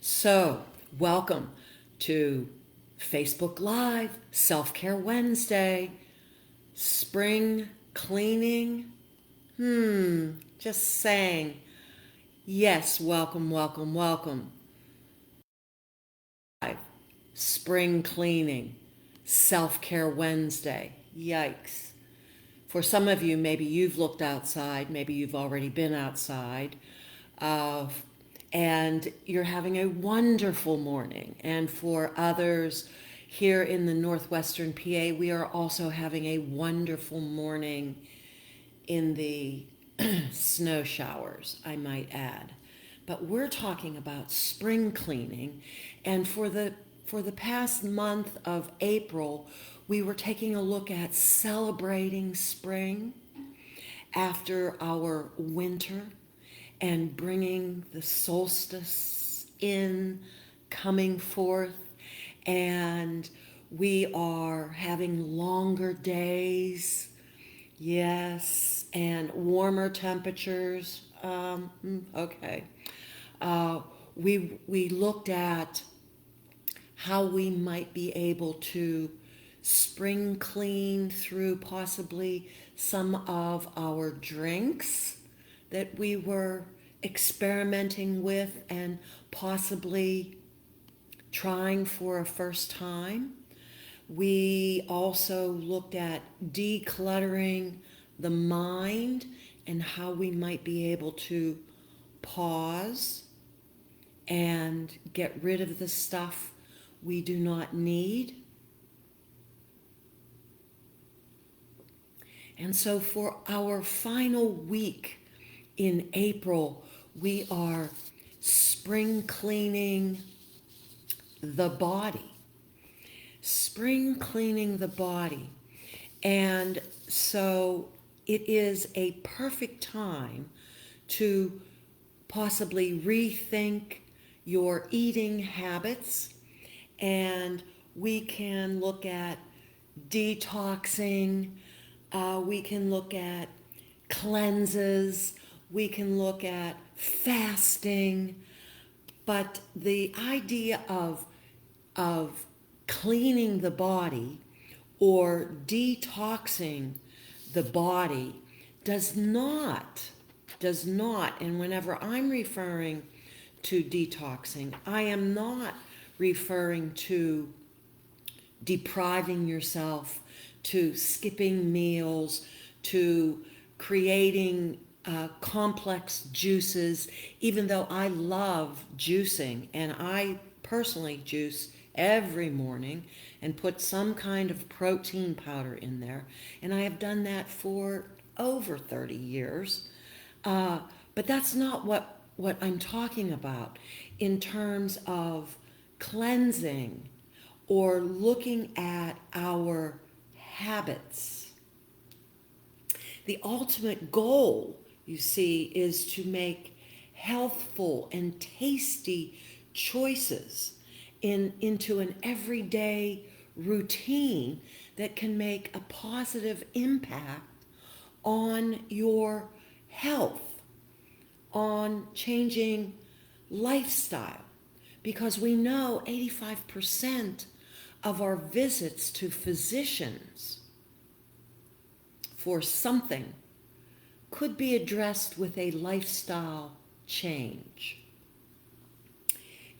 So, welcome to Facebook Live, Self Care Wednesday, spring cleaning. Just saying. Yes, welcome, welcome, welcome. Spring cleaning, Self Care Wednesday. Yikes. For some of you, maybe you've looked outside, maybe you've already been outside, uh, and you're having a wonderful morning. And for others here in the northwestern PA, we are also having a wonderful morning in the snow showers, I might add. But we're talking about spring cleaning, and for the past month of April, we were taking a look at celebrating spring after our winter and bringing the solstice in, coming forth, and we are having longer days. Yes, and warmer temperatures. Okay. We looked at how we might be able to spring clean through possibly some of our drinks that we were experimenting with and possibly trying for a first time. We also looked at decluttering the mind and how we might be able to pause and get rid of the stuff we do not need. And so for our final week in April, we are spring cleaning the body. Spring cleaning the body. And so it is a perfect time to possibly rethink your eating habits, and we can look at detoxing, we can look at cleanses, we can look at fasting, but the idea of cleaning the body or detoxing the body does not, and whenever I'm referring to detoxing, I am not referring to depriving yourself, to skipping meals, to creating complex juices, even though I love juicing and I personally juice every morning and put some kind of protein powder in there. And I have done that for over 30 years. But that's not what I'm talking about in terms of cleansing or looking at our habits. The ultimate goal, you see, is to make healthful and tasty choices into an everyday routine that can make a positive impact on your health, on changing lifestyle. Because we know 85% of our visits to physicians for something could be addressed with a lifestyle change.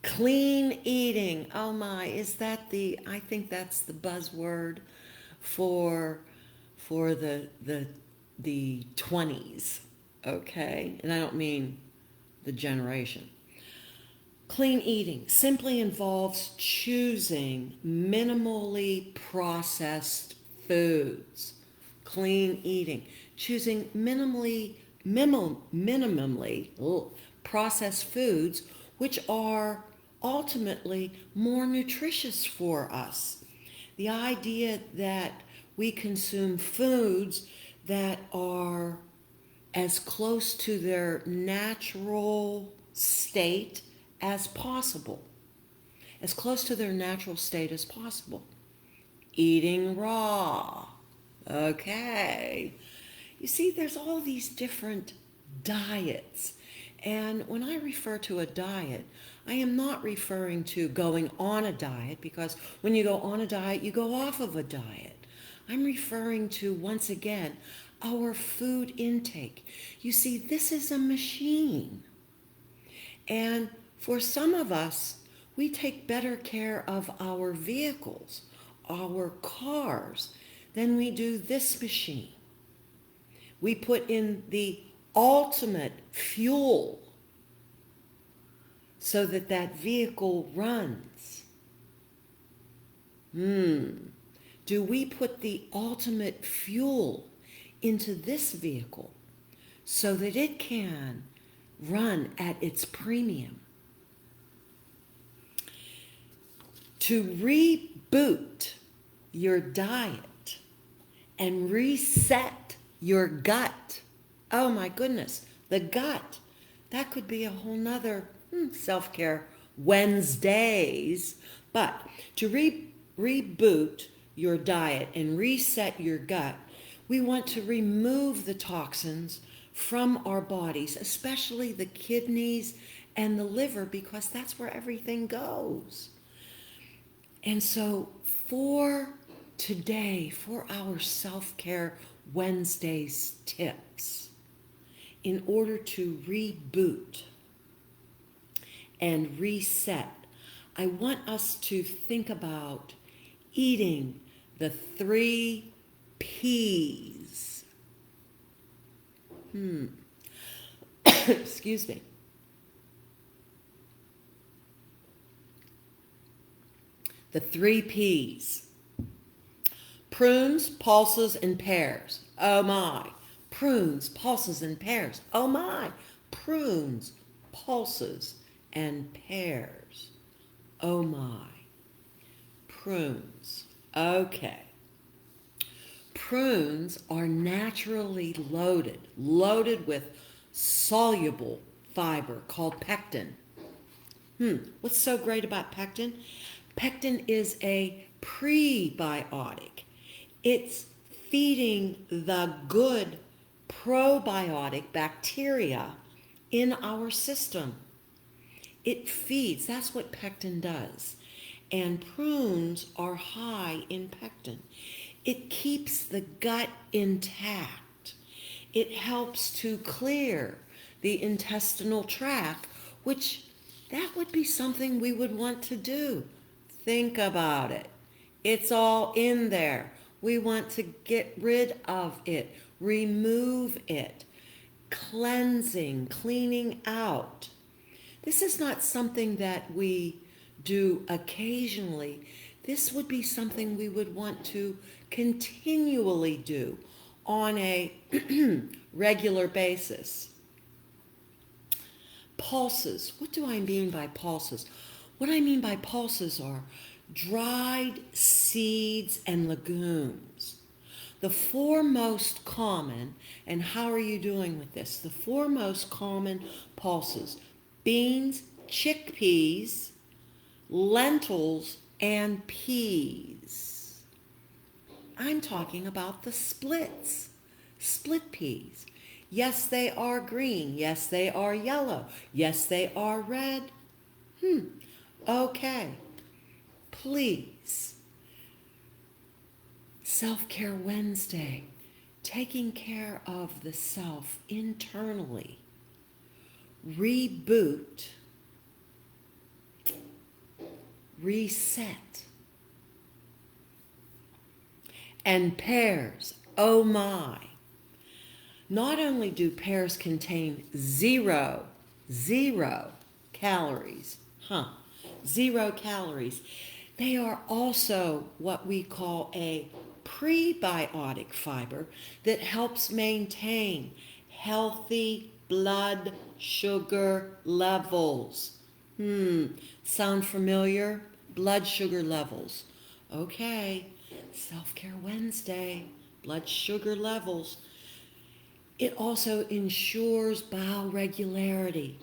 Clean eating, oh my, I think that's the buzzword for the 20s, okay? And I don't mean the generation. Clean eating simply involves choosing minimally processed foods. Clean eating, choosing minimally processed foods, which are ultimately more nutritious for us. The idea that we consume foods that are as close to their natural state as possible. As close to their natural state as possible. Eating raw. Okay. You see, there's all these different diets. And when I refer to a diet, I am not referring to going on a diet, because when you go on a diet, you go off of a diet. I'm referring to, once again, our food intake. You see, this is a machine. And for some of us, we take better care of our vehicles, our cars, than we do this machine. We put in the ultimate fuel so that that vehicle runs. Do we put the ultimate fuel into this vehicle so that it can run at its premium? To reboot your diet and reset your gut. Oh my goodness, the gut. That could be a whole nother self-care Wednesdays. But to reboot your diet and reset your gut, we want to remove the toxins from our bodies, especially the kidneys and the liver, because that's where everything goes. And so for today, for our self-care Wednesdays tips, in order to reboot and reset, I want us to think about eating the 3 P's. Excuse me. The 3 P's. Prunes, pulses, and pears. Oh my. Prunes, pulses, and pears. Oh my. Prunes, pulses, and pears. Oh my. Prunes. Okay. Prunes are naturally loaded with soluble fiber called pectin. What's so great about pectin? Pectin is a prebiotic. It's feeding the good probiotic bacteria in our system. It feeds. That's what pectin does. And prunes are high in pectin. It keeps the gut intact. It helps to clear the intestinal tract, which that would be something we would want to do. Think about it. It's all in there. We want to get rid of it, remove it, cleansing, cleaning out. This is not something that we do occasionally. This would be something we would want to continually do on a regular basis. Pulses. What do I mean by pulses? What I mean by pulses are dried seeds and legumes. The 4 most common, and how are you doing with this? The 4 most common pulses: beans, chickpeas, lentils, and peas. I'm talking about the splits, split peas. Yes, they are green. Yes, they are yellow. Yes, they are red. Okay. Please. Self-Care Wednesday. Taking care of the self internally. Reboot. Reset. And pears. Oh my. Not only do pears contain zero calories, 0 calories, they are also what we call a prebiotic fiber that helps maintain healthy blood sugar levels. Sound familiar? Blood sugar levels. Okay, Self-Care Wednesday, blood sugar levels. It also ensures bowel regularity.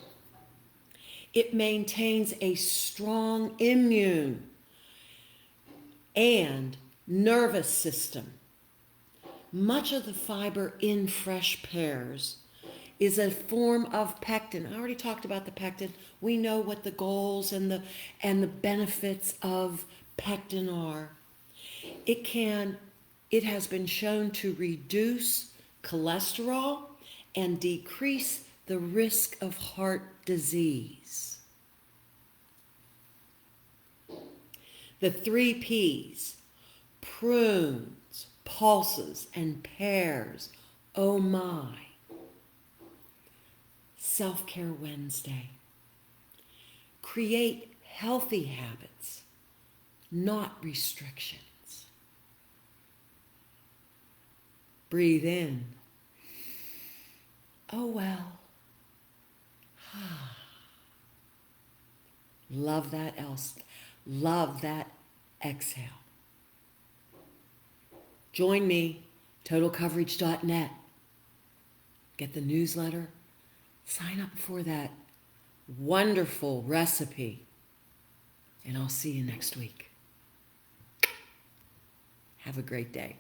It maintains a strong immune and nervous system. Much of the fiber in fresh pears is a form of pectin. I already talked about the pectin. We know what the goals and the benefits of pectin are. It has been shown to reduce cholesterol and decrease the risk of heart disease. The 3 P's, prunes, pulses, and pears. Oh my. Self-Care Wednesday. Create healthy habits, not restrictions. Breathe in. Oh well. Love that else. Love that exhale. Join me, totalcoverage.net. Get the newsletter. Sign up for that wonderful recipe. And I'll see you next week. Have a great day.